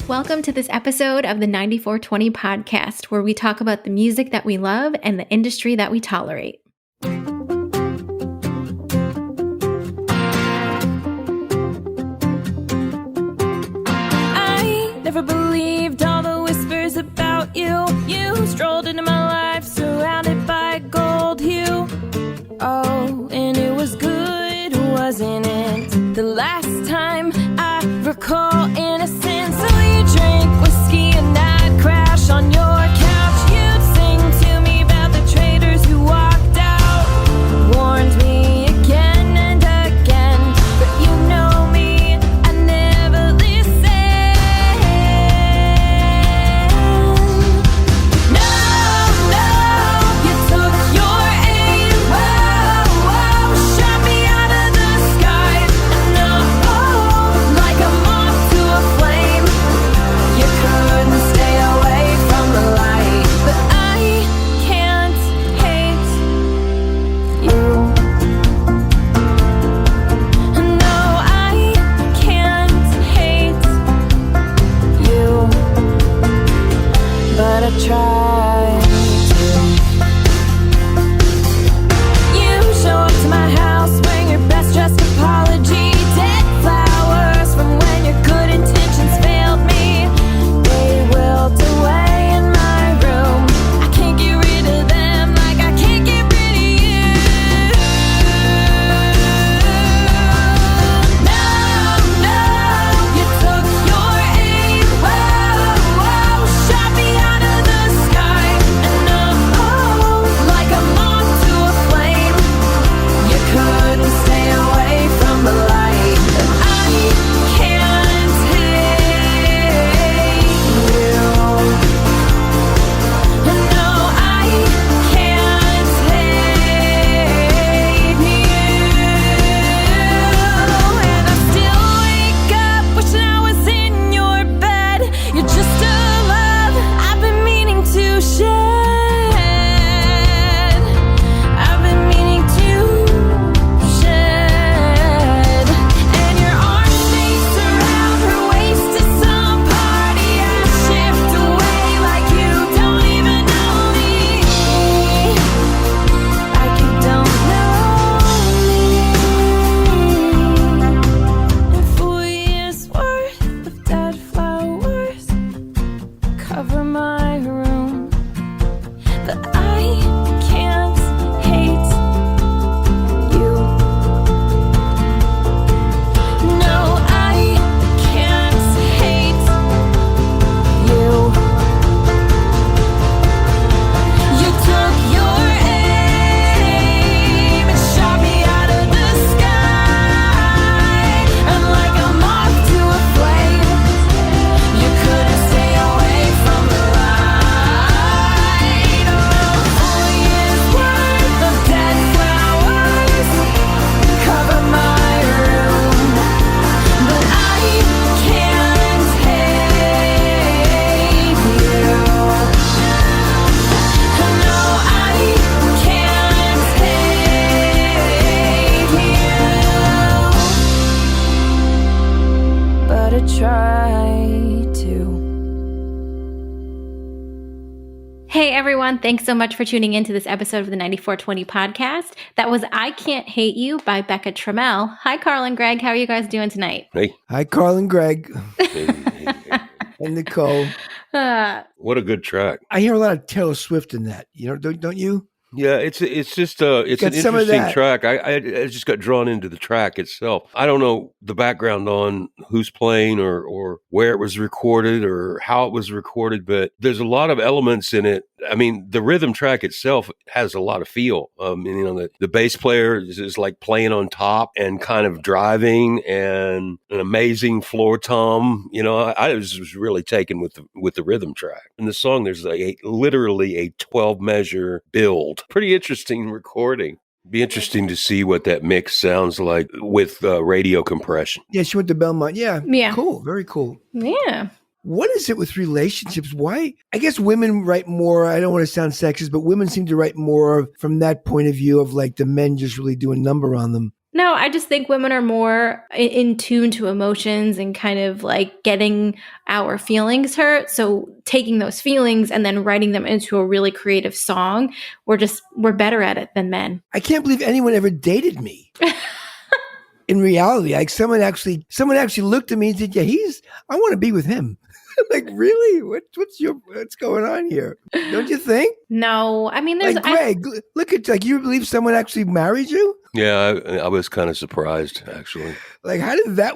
Welcome to this episode of the 94twenty podcast, where we talk about the music that we love and the industry that we tolerate. I never believed all the whispers about you. You strolled into my life surrounded by gold hue. Oh, and it was good, wasn't it? The last time I recall innocence. So you drank whiskey and I'd crash on your couch. You'd sing to me about the traitors who walked out. Warned me again and again, but you know me, I never listen. No, you took your aim, whoa, shot me out of the sky. No, like a moth to a flame. You couldn't stay away from the light, but I can't hate you. No, I can't hate you, but I try to. You show up to my house wearing your best dressed apology. Dead flowers from when your good intentions failed me. They wilt away in my room. I can't get rid of them like I can't get rid of you. No, you took your aim, whoa, shot me out of the sky. And like a moth to a flame. You couldn't stay away from the light. But I can't hate you. No, I can't hate you. And I still wake up wishing I was in your bed. You're just a love I've been meaning to shed. I've been meaning to shed. And your arms face around her waist to some party. I shift away like you don't even know me. Like you don't know me. And 4 years worth of dead flowers cover my room. But I can't hate you. No, I can't hate you. You took your aim and shot me out of the sky. And like a moth to a flame, you couldn't stay away from the light. Oh, 4 years worth of dead flowers cover my room. But I can't hate you. No, I can't hate you. But I try to. Hey everyone, thanks so much for tuning in to this episode of the 94twenty podcast. That was I Can't Hate You by Becca Tremmel. Hi Carl and Greg, how are you guys doing tonight? Hey, Hi, Carl and Greg hey. and Nicole. What a good track. I hear a lot of Taylor Swift in that. You know, don't you? Yeah, it's just it's Got an some of interesting that. track. I just got drawn into the track itself. I don't know the background on who's playing or where it was recorded or how it was recorded, but there's a lot of elements in it. I mean, the rhythm track itself has a lot of feel. The bass player is like playing on top and kind of driving, and an amazing floor tom. You know, I was really taken with the rhythm track. In the song, there's literally a 12 measure build. Pretty interesting recording. Be interesting to see what that mix sounds like with radio compression. Yeah, she went to Belmont. Yeah. Yeah. Cool. Very cool. Yeah. What is it with relationships? Why? I guess women write more. I don't want to sound sexist, but women seem to write more from that point of view of like the men just really do a number on them. No, I just think women are more in tune to emotions and kind of like getting our feelings hurt. So taking those feelings and then writing them into a really creative song, we're better at it than men. I can't believe anyone ever dated me. In reality, like someone actually looked at me and said, "Yeah, I want to be with him." Like, really? What's going on here? Don't you think? No, I mean, Like, Greg, look at, like, you believe someone actually married you? Yeah, I was kind of surprised, actually. Like, how did that?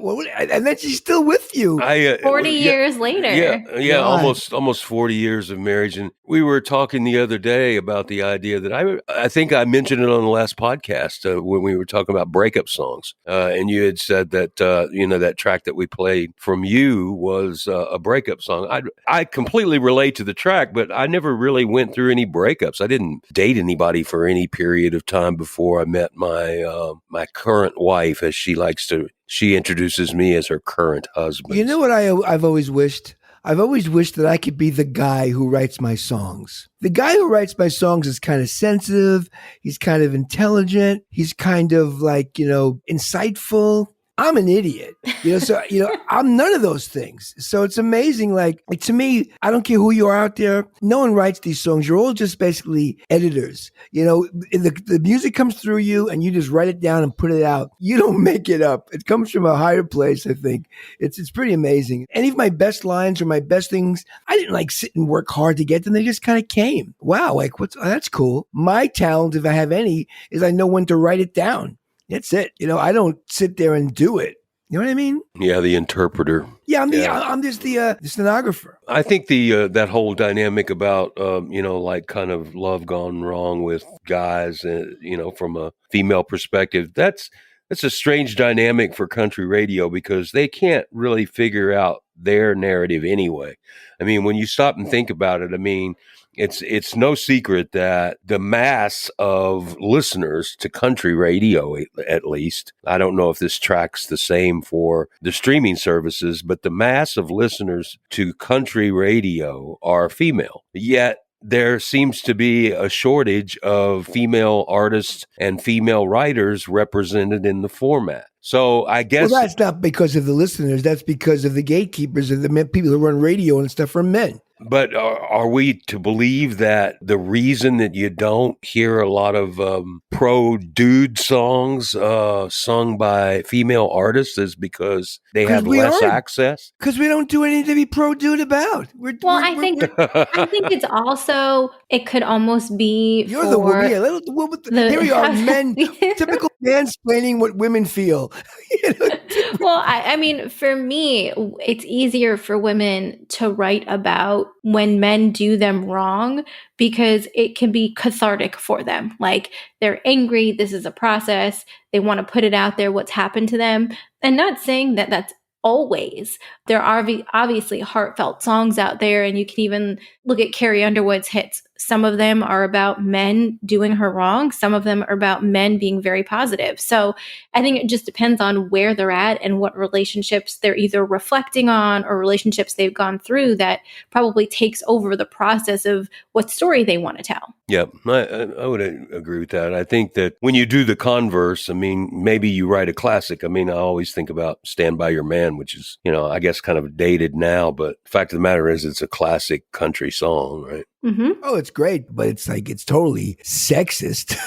And then she's still with you. 40 years later. Yeah, almost 40 years of marriage. And we were talking the other day about the idea that I think I mentioned it on the last podcast when we were talking about breakup songs. And you had said that, that track that we played from you was a breakup song. I completely relate to the track, but I never really went through any breakups. I didn't date anybody for any period of time before I met my current wife, as she introduces me as her current husband. You know what I've always wished? I've always wished that I could be the guy who writes my songs. The guy who writes my songs is kind of sensitive. He's kind of intelligent. He's kind of like, insightful. I'm an idiot, so, I'm none of those things. So it's amazing. Like, to me, I don't care who you are out there. No one writes these songs. You're all just basically editors. The music comes through you and you just write it down and put it out. You don't make it up. It comes from a higher place, I think. It's pretty amazing. Any of my best lines or my best things, I didn't like sit and work hard to get them. They just kind of came. Wow. Like, that's cool. My talent, if I have any, is I know when to write it down. That's it. I don't sit there and do it. You know what I mean? Yeah, the interpreter. Yeah, I'm just the stenographer. I think that whole dynamic about like kind of love gone wrong with guys, from a female perspective. That's a strange dynamic for country radio because they can't really figure out their narrative anyway. I mean, when you stop and think about it, I mean, it's no secret that the mass of listeners to country radio, at least, I don't know if this track's the same for the streaming services, but the mass of listeners to country radio are female. Yet there seems to be a shortage of female artists and female writers represented in the format. So I guess... Well, that's not because of the listeners. That's because of the gatekeepers of the people who run radio and stuff are men. But are we to believe that the reason that you don't hear a lot of pro-dude songs sung by female artists is because they have less access? Because we don't do anything to be pro-dude about. I think it's also, it could almost be You're the woman. Yeah, here we are, men, typical mansplaining what women feel. Well, I mean, for me, it's easier for women to write about when men do them wrong because it can be cathartic for them. Like, they're angry. This is a process. They want to put it out there, what's happened to them. And not saying that that's always. There are obviously heartfelt songs out there, and you can even look at Carrie Underwood's hits. Some of them are about men doing her wrong. Some of them are about men being very positive. So I think it just depends on where they're at and what relationships they're either reflecting on or relationships they've gone through that probably takes over the process of what story they want to tell. Yeah, I would agree with that. I think that when you do the converse, I mean, maybe you write a classic. I mean, I always think about Stand By Your Man, which is, I guess kind of dated now, but the fact of the matter is it's a classic country song, right? Mm-hmm. Oh, it's great, but it's totally sexist.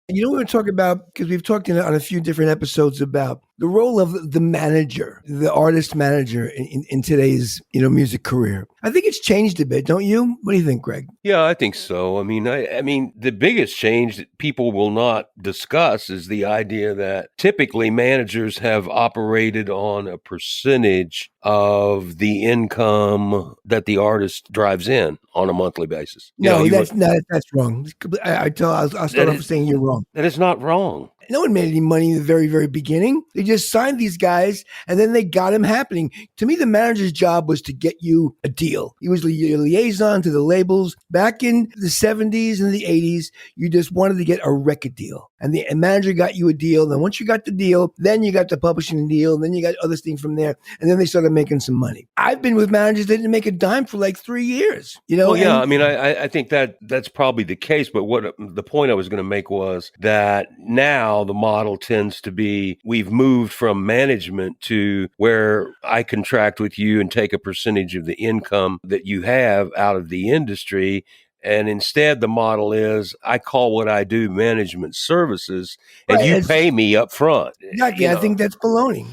You know what we're talking about? Because we've talked on a few different episodes about the role of the manager, the artist manager in today's, music career. I think it's changed a bit, don't you? What do you think, Greg? Yeah, I think so. I mean, the biggest change that people will not discuss is the idea that typically managers have operated on a percentage of the income that the artist drives in on a monthly basis. That's wrong. I'll start off saying you're wrong. That is not wrong. No one made any money in the very, very beginning. They just signed these guys, and then they got them happening. To me, the manager's job was to get you a deal. He was your liaison to the labels. Back in the 70s and the 80s, you just wanted to get a record deal. And the manager got you a deal. Then once you got the deal, then you got the publishing deal. And then you got other things from there. And then they started making some money. I've been with managers that didn't make a dime for like 3 years, you know? Well, yeah, And I mean, I think that's probably the case. But what the point I was going to make was that now the model tends to be we've moved from management to where I contract with you and take a percentage of the income that you have out of the industry. And instead, the model is I call what I do management services, and right, you pay me up front. exactly. I think that's baloney.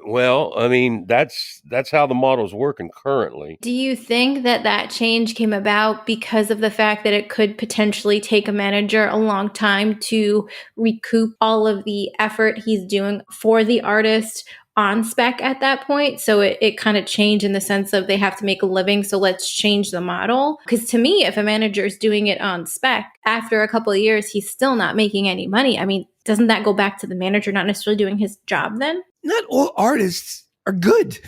Well, I mean, that's how the model's working currently. Do you think that that change came about because of the fact that it could potentially take a manager a long time to recoup all of the effort he's doing for the artist on spec at that point? So it kind of changed in the sense of they have to make a living, so let's change the model. Because to me, if a manager is doing it on spec, after a couple of years, he's still not making any money. I mean, doesn't that go back to the manager not necessarily doing his job then? Not all artists are good.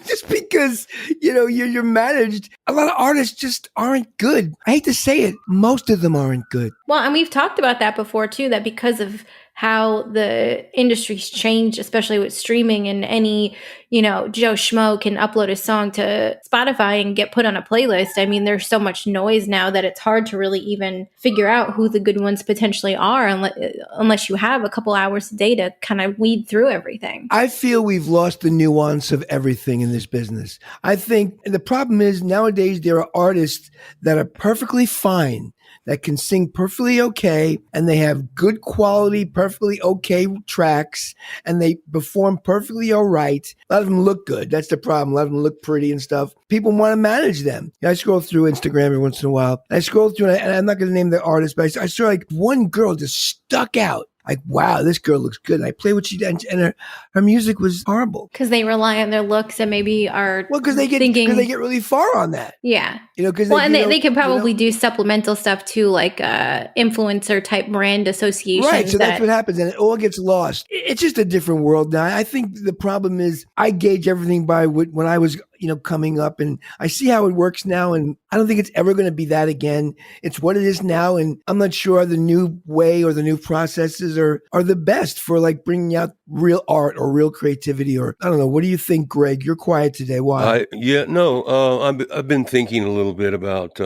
Just because, you're managed, a lot of artists just aren't good. I hate to say it, most of them aren't good. Well, and we've talked about that before too, that because of how the industry's changed, especially with streaming, and any, Joe Schmo can upload a song to Spotify and get put on a playlist. I mean, there's so much noise now that it's hard to really even figure out who the good ones potentially are unless you have a couple hours a day to kind of weed through everything. I feel we've lost the nuance of everything in this business. I think the problem is nowadays there are artists that are perfectly fine, that can sing perfectly okay, and they have good quality, perfectly okay tracks, and they perform perfectly all right. A lot of them look good. That's the problem. A lot of them look pretty and stuff. People want to manage them. I scroll through Instagram every once in a while. I scroll through, and I'm not going to name the artist, but I saw like one girl just stuck out. Like, wow, this girl looks good. And I play what she did, and her music was horrible. Because they rely on their looks and maybe are because they get really far on that. Yeah. Because they could probably do supplemental stuff too, like influencer type brand associations. Right. So that's what happens, and it all gets lost. It's just a different world now. I think the problem is I gauge everything by when I was coming up, and I see how it works now, and I don't think it's ever going to be that again. It's what it is now, and I'm not sure the new way or the new processes are the best for like bringing out real art or real creativity, or I don't know. What do you think, Greg? You're quiet today. Why? I've been thinking a little bit about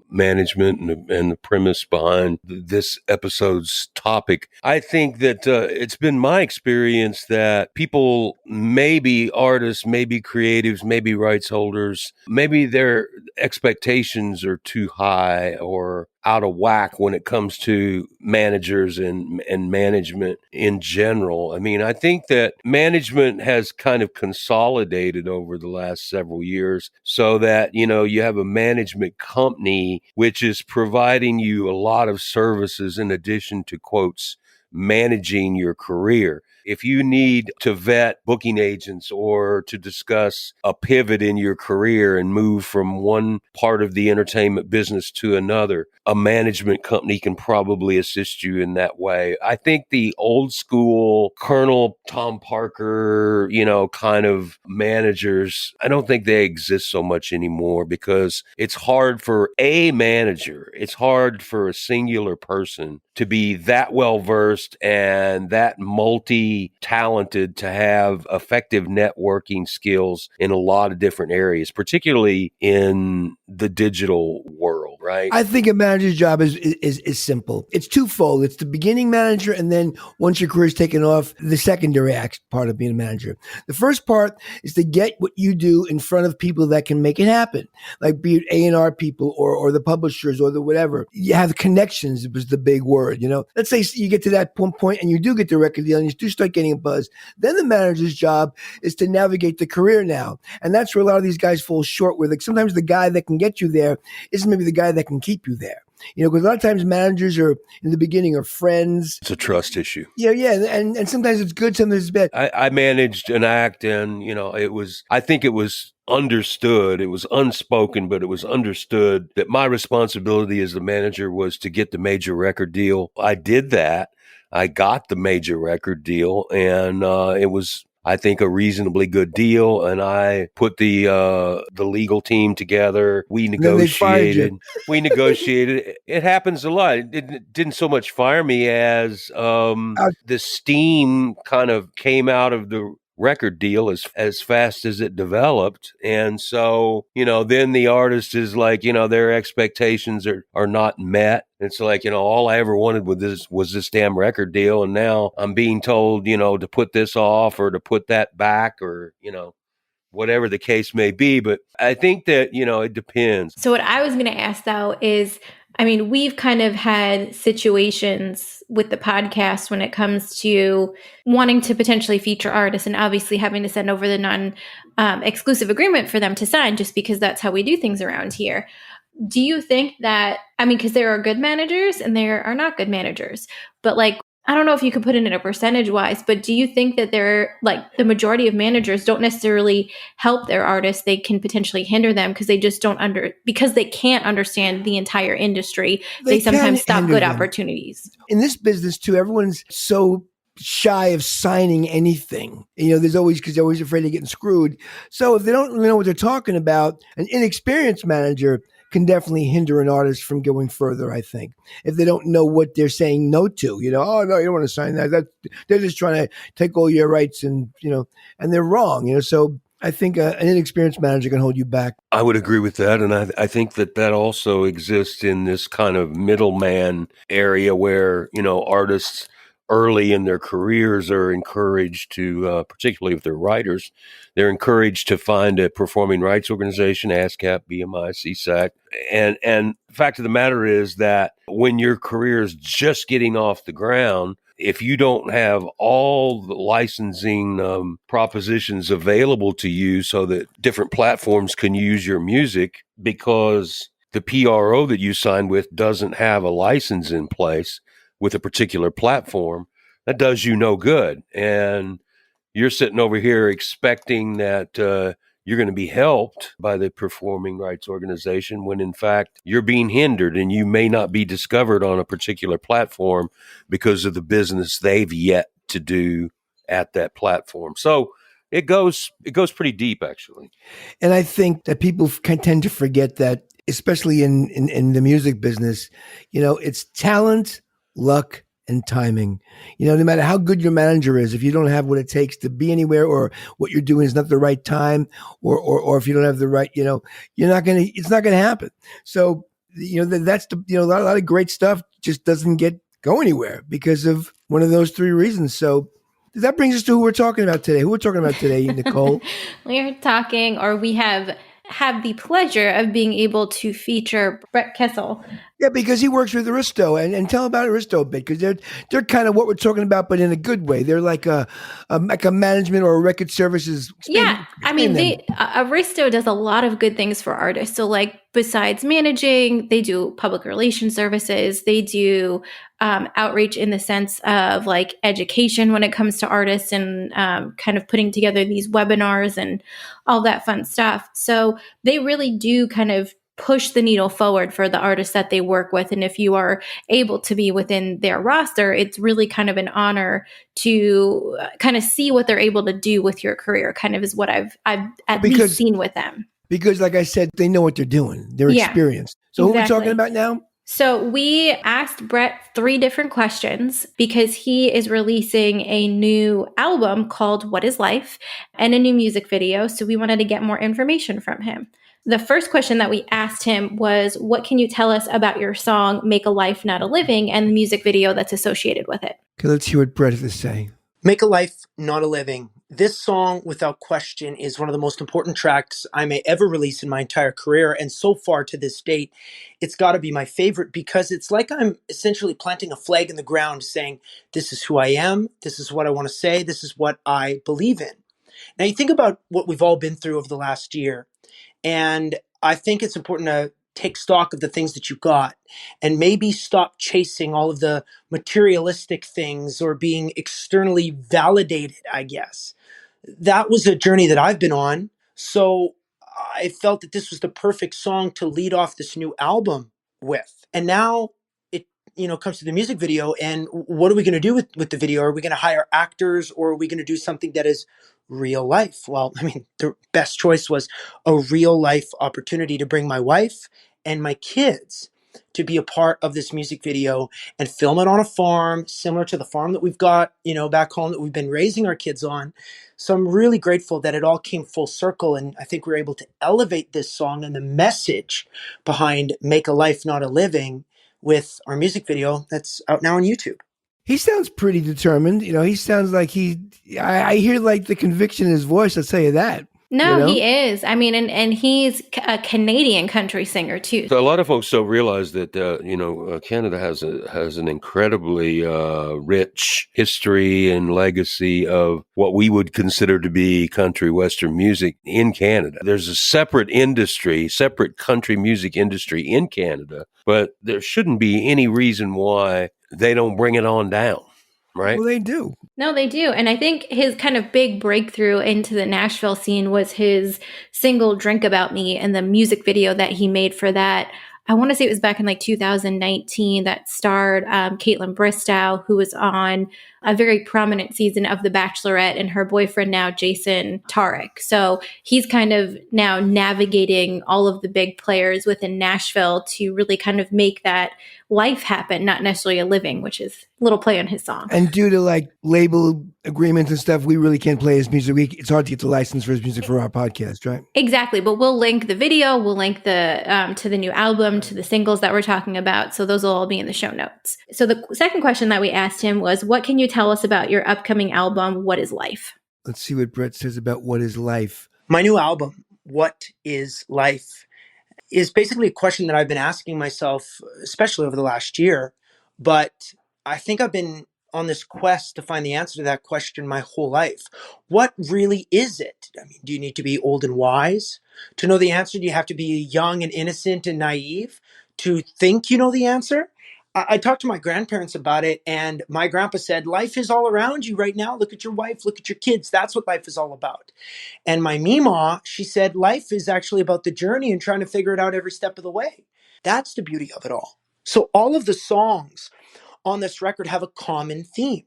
management and the premise behind this episode's topic. I think that it's been my experience that people, maybe artists, maybe creatives, maybe rights holders, maybe their expectations are too high or out of whack when it comes to managers and management in general. I mean, I think that management has kind of consolidated over the last several years so that, you have a management company which is providing you a lot of services in addition to, quotes, managing your career. If you need to vet booking agents or to discuss a pivot in your career and move from one part of the entertainment business to another, a management company can probably assist you in that way. I think the old school Colonel Tom Parker, kind of managers, I don't think they exist so much anymore because it's hard for a manager, it's hard for a singular person to be that well versed and that multi-talented to have effective networking skills in a lot of different areas, particularly in the digital world, right? I think a manager's job is simple. It's twofold. It's the beginning manager, and then once your career's taken off, the secondary part of being a manager. The first part is to get what you do in front of people that can make it happen, like be it A&R people or the publishers or the whatever. You have connections was the big word. Let's say you get to that point and you do get the record deal and you do start getting a buzz. Then the manager's job is to navigate the career now. And that's where a lot of these guys fall short with. Like sometimes the guy that can get you there isn't maybe the guy that can keep you there. Because a lot of times managers are in the beginning are friends. It's a trust issue. Yeah. And sometimes it's good, sometimes it's bad. I managed an act and, I think it was understood. It was unspoken, but it was understood that my responsibility as the manager was to get the major record deal. I did that. I got the major record deal, and it was I think, a reasonably good deal, and I put the legal team together. We And then they fired negotiated. you. We negotiated. It happens a lot. It didn't so much fire me as Out- the steam kind of came out of the record deal as fast as it developed. And so, then the artist is like, their expectations are not met. It's like, all I ever wanted with this was this damn record deal. And now I'm being told, to put this off or to put that back or, whatever the case may be. But I think that, it depends. So what I was going to ask though is, I mean, we've kind of had situations with the podcast when it comes to wanting to potentially feature artists and obviously having to send over the non-exclusive agreement for them to sign just because that's how we do things around here. Do you think that, I mean, because there are good managers and there are not good managers, but like, I don't know if you could put it in a percentage wise, but do you think that they're like the majority of managers don't necessarily help their artists? They can potentially hinder them because they just because they can't understand the entire industry. They can sometimes stop hinder good them. opportunities. In this business too, everyone's so shy of signing anything. There's always, because they're always afraid of getting screwed. So if they don't know what they're talking about, an inexperienced manager can definitely hinder an artist from going further, I think. If they don't know what they're saying no to, oh no, you don't want to sign that. They're just trying to take all your rights and they're wrong, so I think an inexperienced manager can hold you back. I would agree with that. And I think that also exists in this kind of middleman area where, artists early in their careers are encouraged to, particularly if they're writers, they're encouraged to find a performing rights organization, ASCAP, BMI, CSAC. And the fact of the matter is that when your career is just getting off the ground, if you don't have all the licensing propositions available to you so that different platforms can use your music, because the PRO that you signed with doesn't have a license in place with a particular platform, that does you no good. And you're sitting over here expecting that you're going to be helped by the performing rights organization when in fact you're being hindered and you may not be discovered on a particular platform because of the business they've yet to do at that platform. So it goes pretty deep, actually. And I think that people can tend to forget that, especially in the music business, it's talent, luck, and timing. No matter how good your manager is, if you don't have what it takes to be anywhere, or what you're doing is not the right time, or if you don't have the right, it's not gonna happen. So that's a lot of great stuff just doesn't go anywhere because of one of those three reasons. So that brings us to who we're talking about today. Nicole? We have the pleasure of being able to feature Brett Kissel. Yeah, because he works with Aristo, and tell about Aristo a bit, because they're kind of what we're talking about, but in a good way. They're like a management or a record services. Yeah, I mean, Aristo does a lot of good things for artists. So, like, besides managing, they do public relations services. They do outreach in the sense of like education when it comes to artists, and kind of putting together these webinars and all that fun stuff. So they really do kind of push the needle forward for the artists that they work with. And if you are able to be within their roster, it's really kind of an honor to kind of see what they're able to do with your career, kind of is what I've at least seen with them. Because like I said, they know what they're doing. They're experienced. So Who are we talking about now? So we asked Brett 3 different questions because he is releasing a new album called What Is Life and a new music video. So we wanted to get more information from him. The first question that we asked him was, what can you tell us about your song, Make a Life, Not a Living, and the music video that's associated with it? Okay, let's hear what Brett has to say. Make a Life, Not a Living. This song, without question, is one of the most important tracks I may ever release in my entire career. And so far to this date, it's got to be my favorite because it's like I'm essentially planting a flag in the ground saying, this is who I am. This is what I want to say. This is what I believe in. Now, you think about what we've all been through over the last year. And I think it's important to take stock of the things that you got and maybe stop chasing all of the materialistic things or being externally validated, I guess. That was a journey that I've been on. So I felt that this was the perfect song to lead off this new album with. And now it, comes to the music video, and what are we going to do with the video? Are we going to hire actors, or are we going to do something that is real life. Well, I mean, the best choice was a real life opportunity to bring my wife and my kids to be a part of this music video and film it on a farm similar to the farm that we've got, back home that we've been raising our kids on. So I'm really grateful that it all came full circle. And I think we're able to elevate this song and the message behind Make a Life, Not a Living with our music video that's out now on YouTube. He sounds pretty determined. He sounds like I hear like the conviction in his voice. I'll tell you that. No, he is. I mean, and he's a Canadian country singer too. So a lot of folks don't realize that Canada has an incredibly rich history and legacy of what we would consider to be country western music in Canada. There's a separate country music industry in Canada, but there shouldn't be any reason why they don't bring it on down. Right? Well, they do. No, they do. And I think his kind of big breakthrough into the Nashville scene was his single Drink About Me and the music video that he made for that. I want to say it was back in like 2019 that starred Caitlin Bristow, who was on a very prominent season of The Bachelorette, and her boyfriend now, Jason Tarek. So he's kind of now navigating all of the big players within Nashville to really kind of make that life happen, not necessarily a living, which is a little play on his song. And due to like label agreements and stuff, we really can't play his music. It's hard to get the license for his music for our podcast, right? Exactly. But we'll link the video. We'll link the to the new album, to the singles that we're talking about. So those will all be in the show notes. So the second question that we asked him was, what can you tell us about your upcoming album, What is Life? Let's see what Brett says about What is Life. My new album, What is Life, is basically a question that I've been asking myself, especially over the last year. But I think I've been on this quest to find the answer to that question my whole life. What really is it? I mean, do you need to be old and wise to know the answer? Do you have to be young and innocent and naive to think you know the answer? I talked to my grandparents about it, and my grandpa said, life is all around you right now. Look at your wife, look at your kids. That's what life is all about. And my Meemaw, she said, life is actually about the journey and trying to figure it out every step of the way. That's the beauty of it all. So all of the songs on this record have a common theme: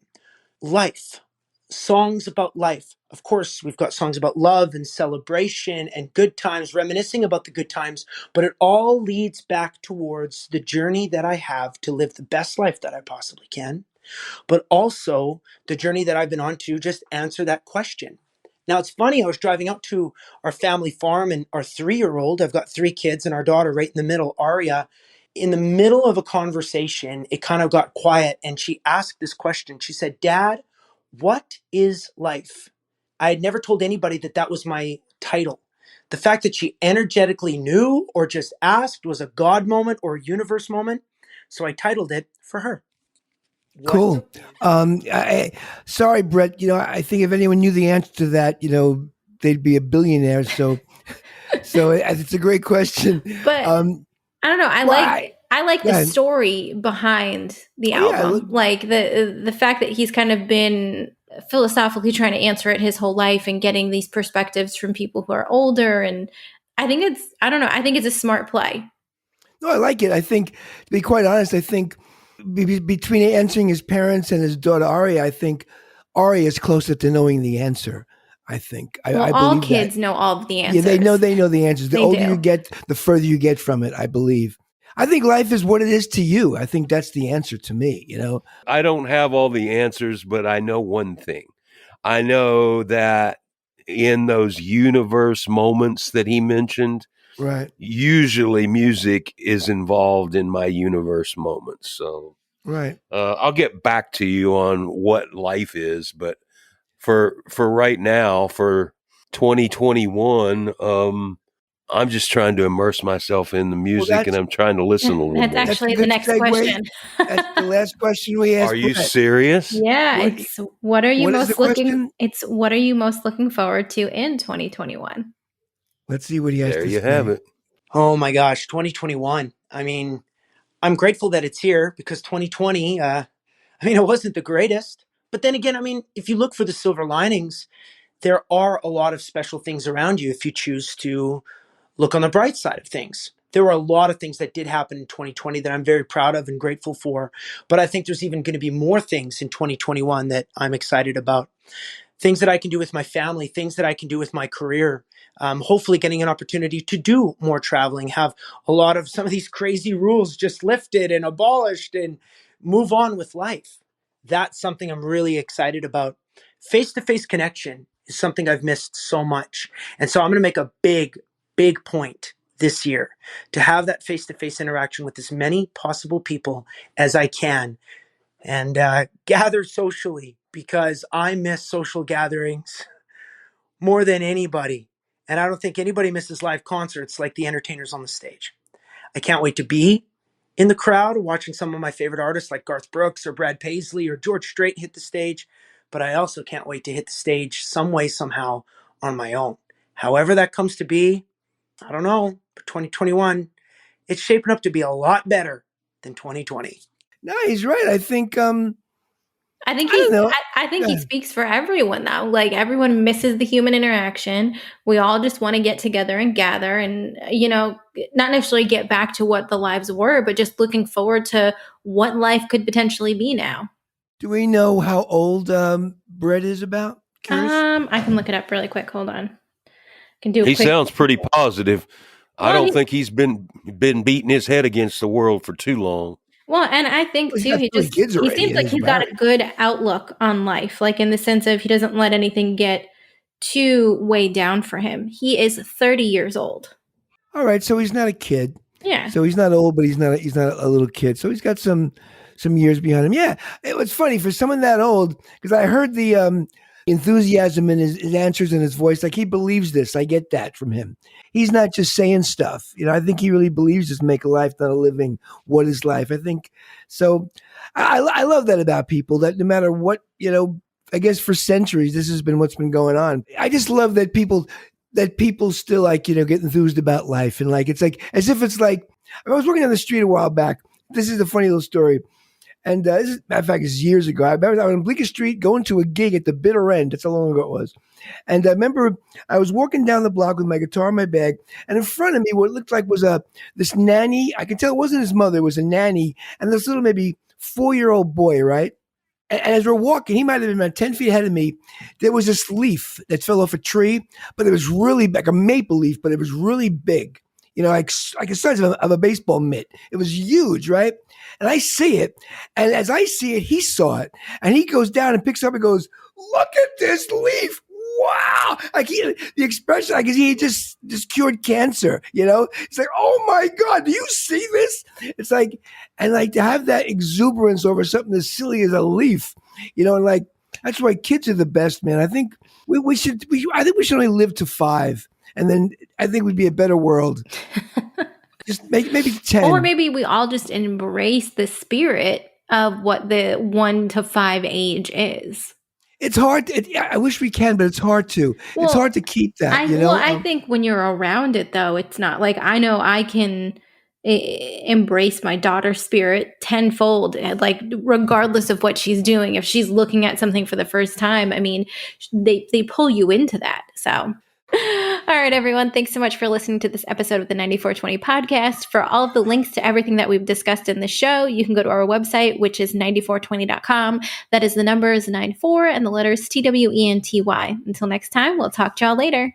life, songs about life. Of course, we've got songs about love and celebration and good times, reminiscing about the good times, but it all leads back towards the journey that I have to live the best life that I possibly can, but also the journey that I've been on to just answer that question. Now, it's funny, I was driving out to our family farm, and our 3-year-old, I've got 3 kids, and our daughter right in the middle, Aria, in the middle of a conversation, it kind of got quiet, and she asked this question. She said, Dad, what is life? I had never told anybody that that was my title. The fact that she energetically knew or just asked was a God moment or a universe moment. So I titled it for her. Cool. Sorry, Brett. I think if anyone knew the answer to that, they'd be a billionaire. So it's a great question. But I don't know. I like the story behind the album. Like the fact that he's kind of been philosophically trying to answer it his whole life and getting these perspectives from people who are older. And I think it's a smart play. No, I like it. I think, to be quite honest, between answering his parents and his daughter Aria, I think Aria is closer to knowing the answer. I think. I believe all kids know all of the answers. Yeah, they know the answers. The older you get, the further you get from it, I believe. I think life is what it is to you. I think that's the answer to me, I don't have all the answers, but I know one thing. I know that in those universe moments that he mentioned, right, usually music is involved in my universe moments. So right. I'll get back to you on what life is, but for right now, for 2021, I'm just trying to immerse myself in the music, and I'm trying to listen a little more. That's actually the next question. That's the last question we asked. Are you serious? Yeah, what are you most looking forward to in 2021? Let's see what he has to say. There you have it. Oh my gosh, 2021. I mean, I'm grateful that it's here, because 2020, it wasn't the greatest. But then again, if you look for the silver linings, there are a lot of special things around you if you choose to look on the bright side of things. There were a lot of things that did happen in 2020 that I'm very proud of and grateful for. But I think there's even going to be more things in 2021 that I'm excited about. things that I can do with my family, things that I can do with my career. Hopefully getting an opportunity to do more traveling, have a lot of some of these crazy rules just lifted and abolished and move on with life. That's something I'm really excited about. Face-to-face connection is something I've missed so much. And so I'm going to make a big point this year to have that face-to-face interaction with as many possible people as I can, and gather socially, because I miss social gatherings more than anybody. And I don't think anybody misses live concerts like the entertainers on the stage. I can't wait to be in the crowd watching some of my favorite artists like Garth Brooks or Brad Paisley or George Strait hit the stage. But I also can't wait to hit the stage some way, somehow on my own. However that comes to be, I don't know. But 2021, it's shaping up to be a lot better than 2020. No, he's right. I think I think I don't know. I think he Yeah. speaks for everyone though. Like everyone misses the human interaction. We all just want to get together and gather and not necessarily get back to what the lives were, but just looking forward to what life could potentially be now. Do we know how old Brett is about? Curious. I can look it up really quick. Hold on. Can do a He quick sounds pretty positive. I Well, don't he- think he's been beating his head against the world for too long. Well, and I think Well, he's too, got he 3 just kids he already seems and like he's he's got a married. good outlook on life, like in the sense of he doesn't let anything get too weighed down for him. He is 30 years old. All right, so he's not a kid. Yeah. So he's not old, but he's not a little kid. So he's got some years behind him. Yeah, it was funny for someone that old, because I heard the enthusiasm in his answers and his voice. Like, he believes this. I get that from him. He's not just saying stuff. I think he really believes this: make a life, not a living. What is life? I think so. I love that about people. That no matter what, I guess for centuries this has been what's been going on. I just love that people still get enthused about life, and like it's like as if it's like I was walking down the street a while back. This is a funny little story. And this is, matter of fact, it's years ago. I remember I was on Bleecker Street going to a gig at the bitter end. That's how long ago it was. And I remember I was walking down the block with my guitar in my bag, and in front of me, what it looked like was this nanny. I could tell it wasn't his mother; it was a nanny, and this little maybe 4-year-old boy, right? And as we're walking, he might have been about 10 feet ahead of me. There was this leaf that fell off a tree, but it was really like a maple leaf, but it was really big. Like the size of a baseball mitt. It was huge, right? And I see it, and as I see it, he saw it, and he goes down and picks up and goes, "Look at this leaf! Wow!" Like the expression, like he just cured cancer. It's like, "Oh my God, do you see this?" It's like, and like to have that exuberance over something as silly as a leaf, and like that's why kids are the best, man. I think we should only live to 5. And then I think we'd be a better world. Just maybe 10. Or maybe we all just embrace the spirit of what the 1 to 5 age is. It's hard. I wish we can, but it's hard to. It's hard to keep that, I think when you're around it, though, it's not like I know I can embrace my daughter's spirit tenfold, like regardless of what she's doing. If she's looking at something for the first time, I mean, they pull you into that. So. All right, everyone. Thanks so much for listening to this episode of the 94twenty podcast. For all of the links to everything that we've discussed in the show, you can go to our website, which is 94twenty.com. That is the numbers 94 and the letters TWENTY. Until next time, we'll talk to y'all later.